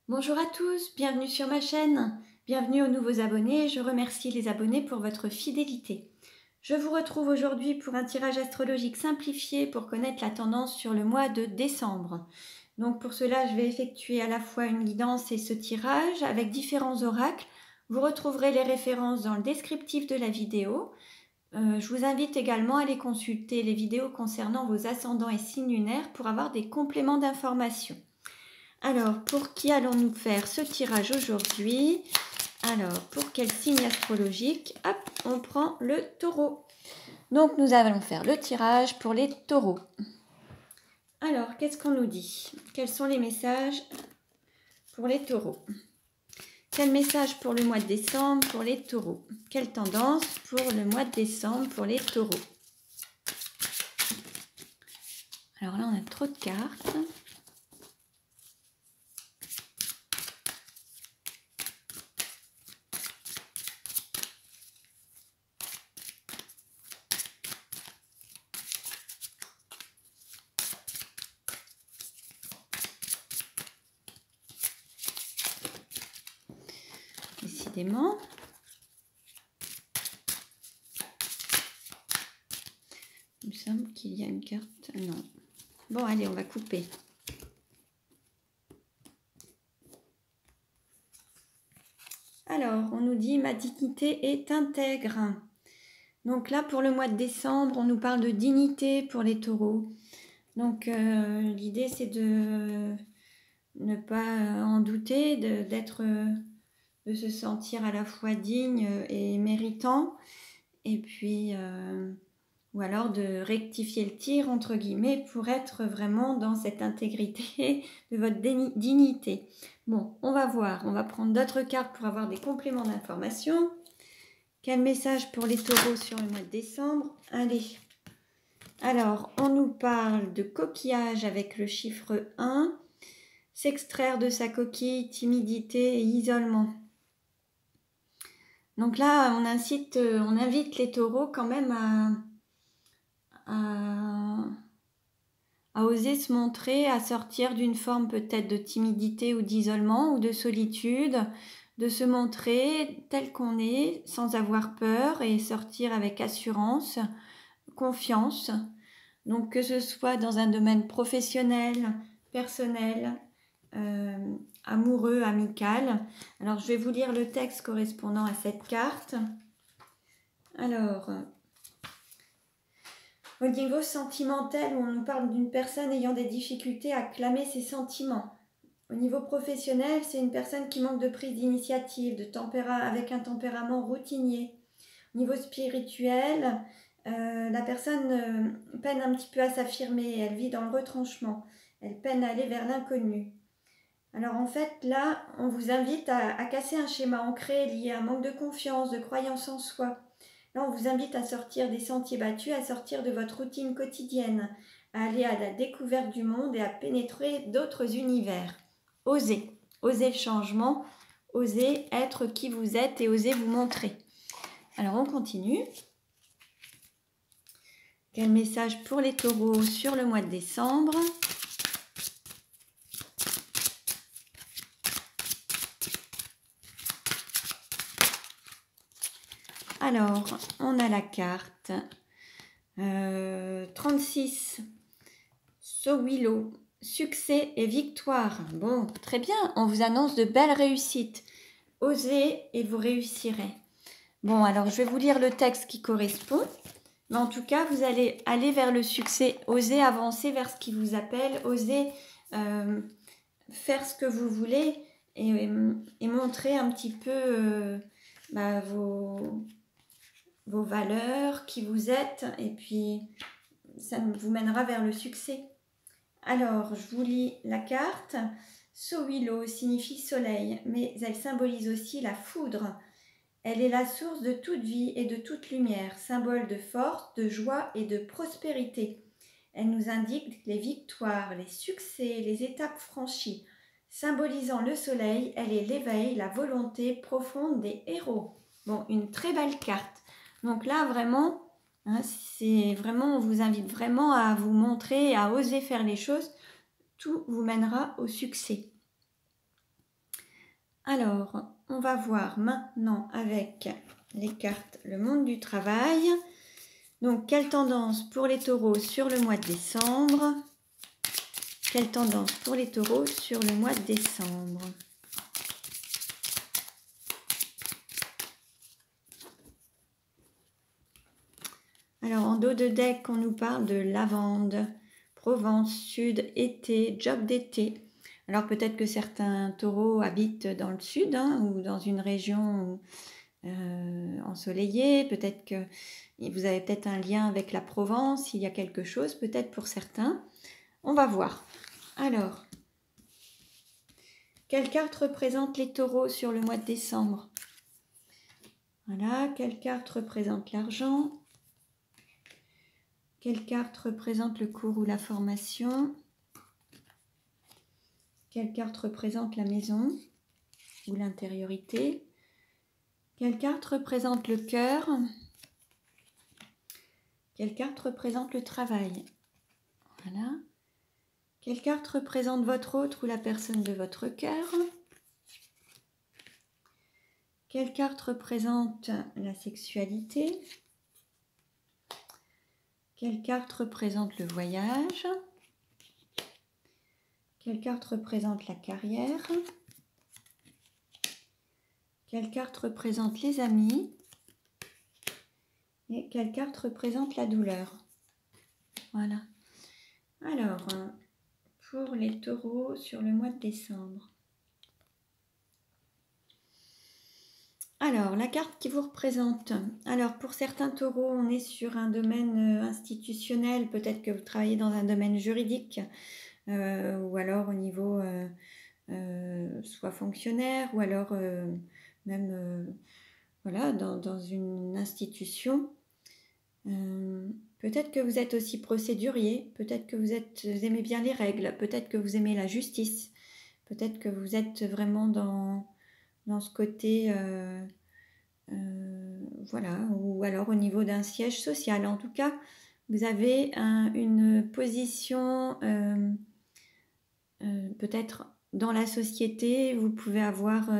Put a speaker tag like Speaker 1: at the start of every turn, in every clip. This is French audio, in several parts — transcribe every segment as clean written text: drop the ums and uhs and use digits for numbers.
Speaker 1: Bonjour à tous, bienvenue sur ma chaîne, bienvenue aux nouveaux abonnés, je remercie les abonnés pour votre fidélité. Je vous retrouve aujourd'hui pour un tirage astrologique simplifié pour connaître la tendance sur le mois de décembre. Donc pour cela, je vais effectuer à la fois une guidance et ce tirage avec différents oracles. Vous retrouverez les références dans le descriptif de la vidéo. Je vous invite également à aller consulter les vidéos concernant vos ascendants et signes lunaires pour avoir des compléments d'information. Alors, pour qui allons-nous faire ce tirage aujourd'hui? Alors, pour quel signe astrologique? Hop, on prend le taureau. Donc, nous allons faire le tirage pour les taureaux. Alors, qu'est-ce qu'on nous dit? Quels sont les messages pour les taureaux? Quel message pour le mois de décembre pour les taureaux? Quelle tendance pour le mois de décembre pour les taureaux? Alors là, on a trop de cartes. Décidément. Il me semble qu'il y a une carte. Non. Bon, allez, on va couper. Alors, on nous dit « Ma dignité est intègre ». Donc là, pour le mois de décembre, on nous parle de dignité pour les taureaux. Donc, l'idée, c'est de ne pas en douter, de se sentir à la fois digne et méritant. Et puis, ou alors de rectifier le tir, entre guillemets, pour être vraiment dans cette intégrité de votre dignité. Bon, on va voir. On va prendre d'autres cartes pour avoir des compléments d'information. Quel message pour les taureaux sur le mois de décembre? Allez. Alors, on nous parle de coquillage avec le chiffre 1. S'extraire de sa coquille, timidité et isolement. Donc là, on invite les taureaux quand même à oser se montrer, à sortir d'une forme peut-être de timidité ou d'isolement ou de solitude, de se montrer tel qu'on est sans avoir peur et sortir avec assurance, confiance. Donc que ce soit dans un domaine professionnel, personnel, amoureux, amical. Alors je vais vous lire le texte correspondant à cette carte. Alors, au niveau sentimental, on nous parle d'une personne ayant des difficultés à clamer ses sentiments. Au niveau professionnel, c'est une personne qui manque de prise d'initiative, avec un tempérament routinier. Au niveau spirituel, la personne peine un petit peu à s'affirmer, elle vit dans le retranchement, elle peine à aller vers l'inconnu. Alors en fait, là, on vous invite à casser un schéma ancré lié à un manque de confiance, de croyance en soi. Là, on vous invite à sortir des sentiers battus, à sortir de votre routine quotidienne, à aller à la découverte du monde et à pénétrer d'autres univers. Osez le changement, osez être qui vous êtes et osez vous montrer. Alors, on continue. Quel message pour les taureaux sur le mois de décembre? Alors, on a la carte 36, Sowilo, succès et victoire. Bon, très bien, on vous annonce de belles réussites. Osez et vous réussirez. Bon, alors je vais vous lire le texte qui correspond. Mais en tout cas, vous allez aller vers le succès. Osez avancer vers ce qui vous appelle. Osez faire ce que vous voulez et montrer un petit peu vos valeurs, qui vous êtes, et puis ça vous mènera vers le succès. Alors, je vous lis la carte. Sowilo signifie soleil, mais elle symbolise aussi la foudre. Elle est la source de toute vie et de toute lumière, symbole de force, de joie et de prospérité. Elle nous indique les victoires, les succès, les étapes franchies. Symbolisant le soleil, elle est l'éveil, la volonté profonde des héros. Bon, une très belle carte. Donc là, vraiment, hein, on vous invite vraiment à vous montrer, à oser faire les choses. Tout vous mènera au succès. Alors, on va voir maintenant avec les cartes le monde du travail. Donc, quelle tendance pour les taureaux sur le mois de décembre? Quelle tendance pour les taureaux sur le mois de décembre? Alors, en dos de deck, on nous parle de lavande, Provence, Sud, été, job d'été. Alors, peut-être que certains taureaux habitent dans le sud ou dans une région ensoleillée. Peut-être que vous avez peut-être un lien avec la Provence, il y a quelque chose, peut-être pour certains. On va voir. Alors, quelle carte représente les taureaux sur le mois de décembre? Voilà, quelle carte représente l'argent? Quelle carte représente le cours ou la formation? Quelle carte représente la maison ou l'intériorité? Quelle carte représente le cœur? Quelle carte représente le travail? Voilà. Quelle carte représente votre autre ou la personne de votre cœur? Quelle carte représente la sexualité? Quelle carte représente le voyage? Quelle carte représente la carrière? Quelle carte représente les amis? Et quelle carte représente la douleur? Voilà. Alors, pour les taureaux sur le mois de décembre. Alors, la carte qui vous représente. Alors, pour certains taureaux, on est sur un domaine institutionnel. Peut-être que vous travaillez dans un domaine juridique ou alors au niveau soit fonctionnaire ou alors même voilà, dans une institution. Peut-être que vous êtes aussi procédurier, peut-être que vous aimez bien les règles, peut-être que vous aimez la justice, peut-être que vous êtes vraiment dans ce côté, voilà, ou alors au niveau d'un siège social. En tout cas, vous avez une position peut-être dans la société, vous pouvez avoir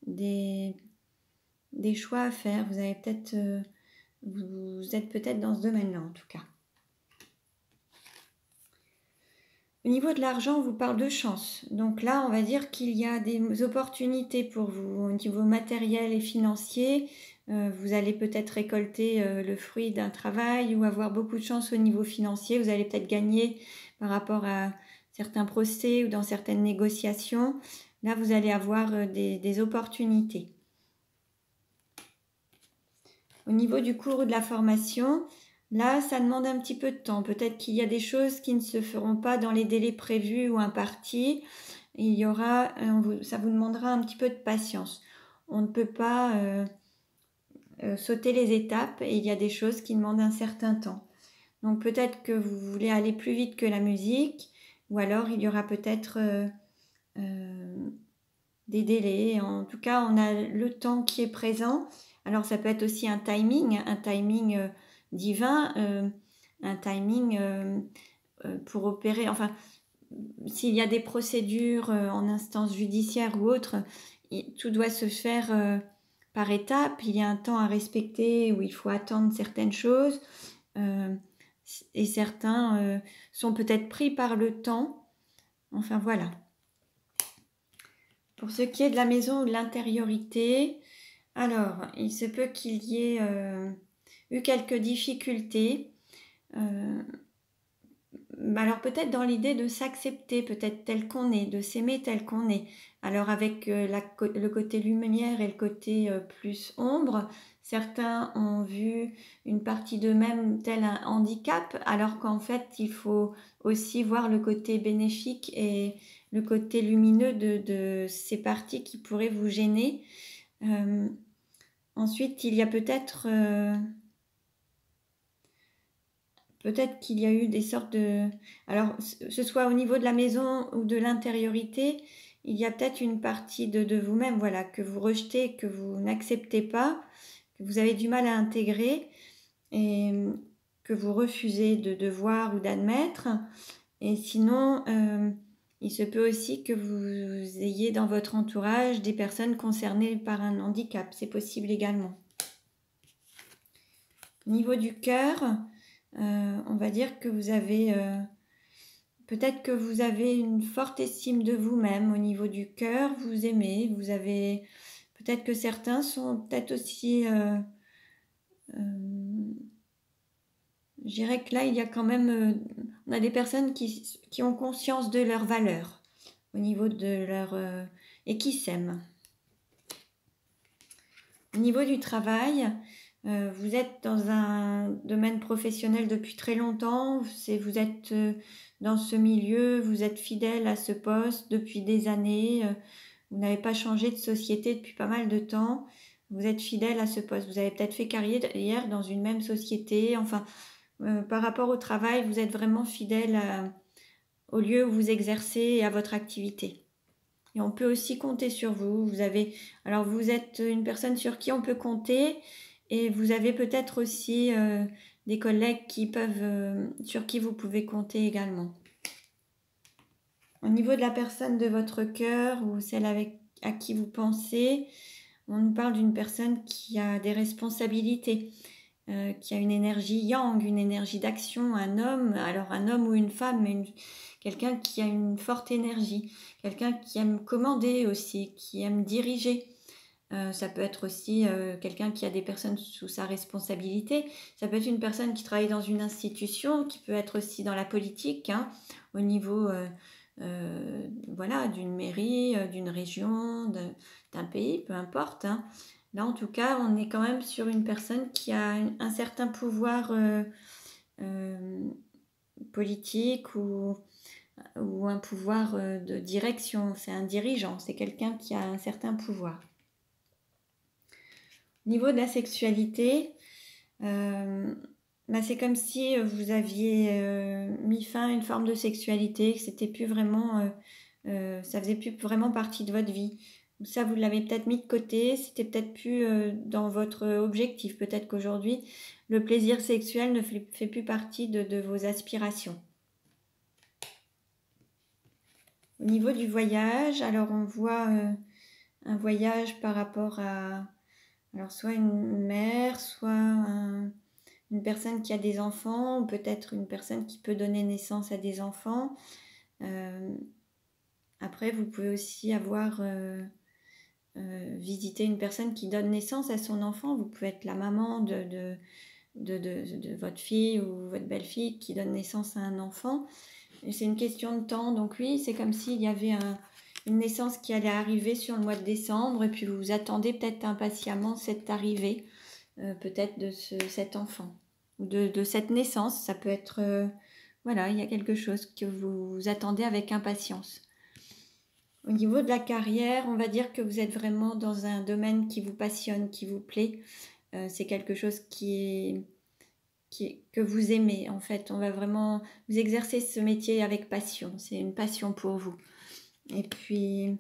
Speaker 1: des choix à faire. Vous avez peut-être, vous êtes peut-être dans ce domaine-là en tout cas. Au niveau de l'argent, on vous parle de chance. Donc là, on va dire qu'il y a des opportunités pour vous au niveau matériel et financier. Vous allez peut-être récolter le fruit d'un travail ou avoir beaucoup de chance au niveau financier. Vous allez peut-être gagner par rapport à certains procès ou dans certaines négociations. Là, vous allez avoir des opportunités. Au niveau du cours ou de la formation, là, ça demande un petit peu de temps. Peut-être qu'il y a des choses qui ne se feront pas dans les délais prévus ou impartis. Il y aura, ça vous demandera un petit peu de patience. On ne peut pas sauter les étapes et il y a des choses qui demandent un certain temps. Donc peut-être que vous voulez aller plus vite que la musique ou alors il y aura peut-être des délais. En tout cas, on a le temps qui est présent. Alors ça peut être aussi un timing divin, un timing pour opérer. Enfin, s'il y a des procédures en instance judiciaire ou autre, tout doit se faire par étapes. Il y a un temps à respecter où il faut attendre certaines choses. Et certains sont peut-être pris par le temps. Enfin voilà. Pour ce qui est de la maison ou de l'intériorité, alors il se peut qu'il y ait eu quelques difficultés. Alors peut-être dans l'idée de s'accepter peut-être tel qu'on est, de s'aimer tel qu'on est. Alors avec le côté lumière et le côté plus ombre, certains ont vu une partie d'eux-mêmes tel un handicap, alors qu'en fait il faut aussi voir le côté bénéfique et le côté lumineux de ces parties qui pourraient vous gêner. Ensuite, il y a peut-être qu'il y a eu des sortes de... Alors, ce soit au niveau de la maison ou de l'intériorité, il y a peut-être une partie de vous-même, voilà, que vous rejetez, que vous n'acceptez pas, que vous avez du mal à intégrer et que vous refusez de voir ou d'admettre. Et sinon, Il se peut aussi que vous ayez dans votre entourage des personnes concernées par un handicap. C'est possible également. Au niveau du cœur, on va dire que vous avez... peut-être que vous avez une forte estime de vous-même au niveau du cœur. Vous aimez, vous avez... Peut-être que certains sont peut-être aussi... je dirais que là, il y a quand même... on a des personnes qui ont conscience de leur valeur au niveau de leur... et qui s'aiment. Au niveau du travail, vous êtes dans un domaine professionnel depuis très longtemps, vous êtes dans ce milieu, vous êtes fidèle à ce poste depuis des années, vous n'avez pas changé de société depuis pas mal de temps, vous êtes fidèle à ce poste, vous avez peut-être fait carrière dans une même société, enfin, par rapport au travail, vous êtes vraiment fidèle au lieu où vous exercez et à votre activité. Et on peut aussi compter sur vous. Alors vous êtes une personne sur qui on peut compter et vous avez peut-être aussi des collègues sur qui vous pouvez compter également. Au niveau de la personne de votre cœur ou celle à qui vous pensez, on nous parle d'une personne qui a des responsabilités, qui a une énergie yang, une énergie d'action, un homme ou une femme, mais quelqu'un qui a une forte énergie, quelqu'un qui aime commander aussi, qui aime diriger. Ça peut être aussi quelqu'un qui a des personnes sous sa responsabilité. Ça peut être une personne qui travaille dans une institution, qui peut être aussi dans la politique, au niveau d'une mairie, d'une région, d'un pays, peu importe. Là, en tout cas, on est quand même sur une personne qui a un certain pouvoir politique ou un pouvoir de direction. C'est un dirigeant, c'est quelqu'un qui a un certain pouvoir. Au niveau de la sexualité, c'est comme si vous aviez mis fin à une forme de sexualité, que c'était plus vraiment, ça faisait plus vraiment partie de votre vie. Ça, vous l'avez peut-être mis de côté, c'était peut-être plus dans votre objectif. Peut-être qu'aujourd'hui, le plaisir sexuel ne fait plus partie de vos aspirations. Au niveau du voyage, alors on voit un voyage par rapport à soit une mère, soit une personne qui a des enfants, ou peut-être une personne qui peut donner naissance à des enfants. Après, vous pouvez aussi avoir visité une personne qui donne naissance à son enfant. Vous pouvez être la maman de votre fille ou votre belle-fille qui donne naissance à un enfant. C'est une question de temps, donc oui, c'est comme s'il y avait une naissance qui allait arriver sur le mois de décembre et puis vous attendez peut-être impatiemment cette arrivée, peut-être de cet enfant ou de cette naissance. Ça peut être, il y a quelque chose que vous attendez avec impatience. Au niveau de la carrière, on va dire que vous êtes vraiment dans un domaine qui vous passionne, qui vous plaît. C'est quelque chose que vous aimez en fait. On va vraiment vous exercer ce métier avec passion. C'est une passion pour vous. Et puis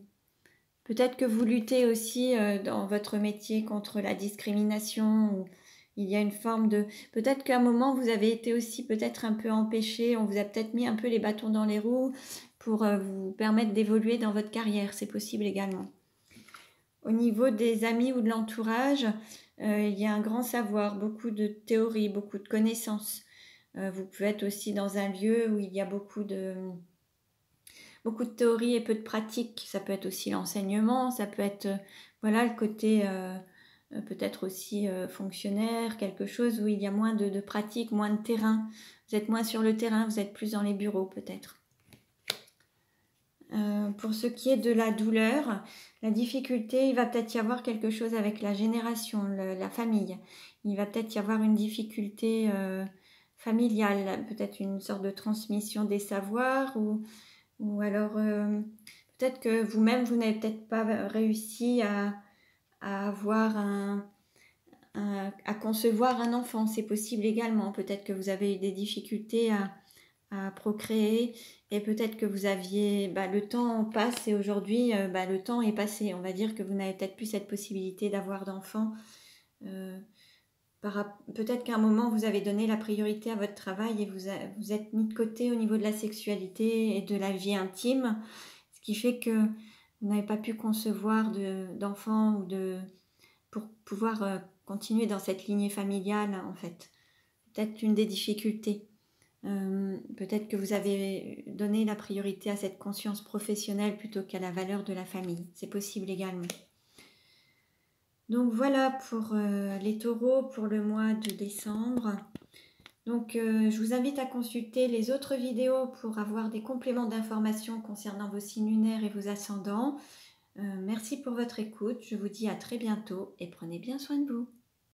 Speaker 1: peut-être que vous luttez aussi dans votre métier contre la discrimination. Ou il y a une forme de... Peut-être qu'à un moment vous avez été aussi peut-être un peu empêché. On vous a peut-être mis un peu les bâtons dans les roues pour vous permettre d'évoluer dans votre carrière. C'est possible également. Au niveau des amis ou de l'entourage, il y a un grand savoir, beaucoup de théories, beaucoup de connaissances. Vous pouvez être aussi dans un lieu où il y a beaucoup de théories et peu de pratiques. Ça peut être aussi l'enseignement, ça peut être le côté peut-être aussi fonctionnaire, quelque chose où il y a moins de pratique, moins de terrain. Vous êtes moins sur le terrain, vous êtes plus dans les bureaux peut-être. Pour ce qui est de la douleur, la difficulté, il va peut-être y avoir quelque chose avec la génération, la famille. Il va peut-être y avoir une difficulté familiale, peut-être une sorte de transmission des savoirs ou alors peut-être que vous-même, vous n'avez peut-être pas réussi à avoir à concevoir un enfant. C'est possible également. Peut-être que vous avez eu des difficultés à procréer et peut-être que vous aviez le temps passe et aujourd'hui le temps est passé. On va dire que vous n'avez peut-être plus cette possibilité d'avoir d'enfants peut-être qu'à un moment, vous avez donné la priorité à votre travail et vous êtes mis de côté au niveau de la sexualité et de la vie intime, ce qui fait que vous n'avez pas pu concevoir d'enfants pour pouvoir continuer dans cette lignée familiale, en fait. Peut-être une des difficultés. Peut-être que vous avez donné la priorité à cette conscience professionnelle plutôt qu'à la valeur de la famille. C'est possible également. Donc voilà pour les taureaux pour le mois de décembre. Donc je vous invite à consulter les autres vidéos pour avoir des compléments d'informations concernant vos signes lunaires et vos ascendants. Merci pour votre écoute. Je vous dis à très bientôt et prenez bien soin de vous.